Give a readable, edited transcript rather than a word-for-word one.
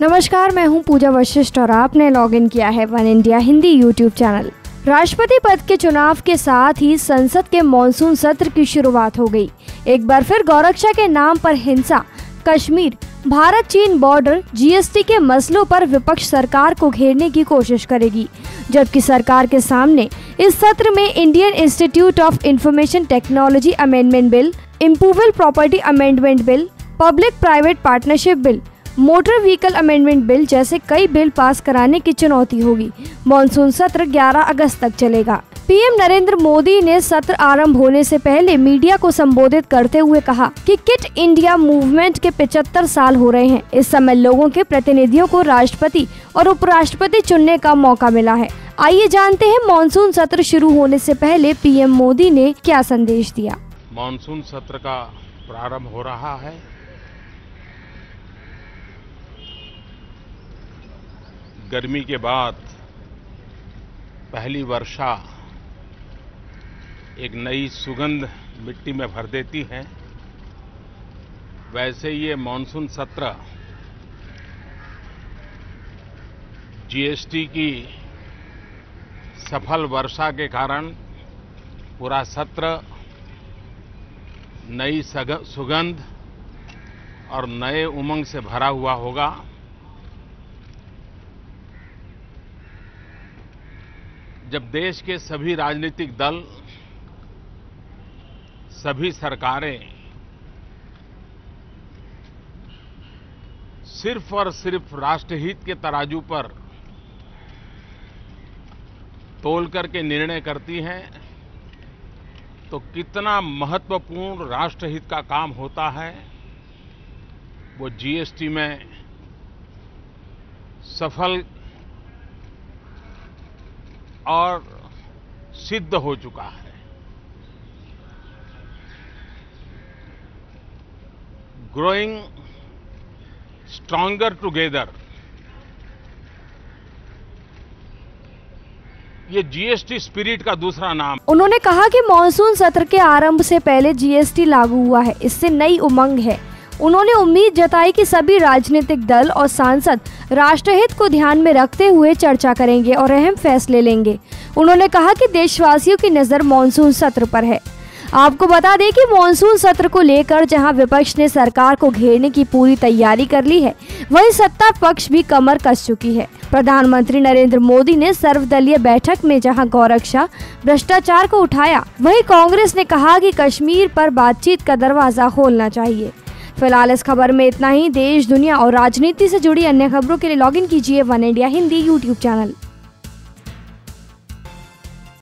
नमस्कार, मैं हूं पूजा वशिष्ठ और आपने लॉग इन किया है one India Hindi YouTube channel. राष्ट्रपति पद के चुनाव के साथ ही संसद के मॉनसून सत्र की शुरुआत हो गई। एक बार फिर गौरक्षा के नाम पर हिंसा, कश्मीर, भारत चीन बॉर्डर, जीएसटी के मसलों पर विपक्ष सरकार को घेरने की कोशिश करेगी, जबकि सरकार के सामने इस सत्र में Indian institute of information technology amendment bill, immovable property amendment bill, public private partnership bill, motor vehicle amendment bill जैसे कई बिल पास कराने की चुनौती होगी। मॉनसून सत्र 11 अगस्त तक चलेगा। पीएम नरेंद्र मोदी ने सत्र आरंभ होने से पहले मीडिया को संबोधित करते हुए कहा कि किट इंडिया मूवमेंट के 75 साल हो रहे हैं। इस समय लोगों के प्रतिनिधियों को राष्ट्रपति और उपराष्ट्रपति चुनने का मौका मिला है। आइए जानते हैं मॉनसून सत्र शुरू होने से पहले पीएम मोदी ने क्या संदेश दिया। मॉनसून सत्र का प्रारंभ हो रहा है। गर्मी के बाद पहली वर्षा एक नई सुगंध मिट्टी में भर देती है। वैसे ये मॉनसून सत्र जीएसटी की सफल वर्षा के कारण पूरा सत्र नई सुगंध और नए उमंग से भरा हुआ होगा। जब देश के सभी राजनीतिक दल, सभी सरकारें सिर्फ और सिर्फ राष्ट्रहित के तराजू पर तोल करके निर्णय करती हैं, तो कितना महत्वपूर्ण राष्ट्रहित का काम होता है वो जीएसटी में सफल और सिद्ध हो चुका है। ग्रोइंग स्ट्रॉन्गर टुगेदर, ये जीएसटी स्पिरिट का दूसरा नाम। उन्होंने कहा कि मॉनसून सत्र के आरंभ से पहले जीएसटी लागू हुआ है, इससे नई उमंग है। उन्होंने उम्मीद जताई कि सभी राजनीतिक दल और सांसद राष्ट्रहित को ध्यान में रखते हुए चर्चा करेंगे और अहम फैसले लेंगे। उन्होंने कहा कि देशवासियों की नजर मॉनसून सत्र पर है। आपको बता दें कि मॉनसून सत्र को लेकर जहां विपक्ष ने सरकार को घेरने की पूरी तैयारी कर ली है, वहीं सत्ता पक्ष भी कमर कस चुकी है। प्रधानमंत्री नरेंद्र मोदी ने सर्वदलीय बैठक में जहां गौरक्षा, भ्रष्टाचार को उठाया, वहीं कांग्रेस ने कहा कि कश्मीर पर बातचीत का दरवाजा खोलना चाहिए। फिलहाल इस खबर में इतना ही। देश, दुनिया और राजनीति से जुड़ी अन्य खबरों के लिए लॉगिन कीजिए one India Hindi YouTube channel.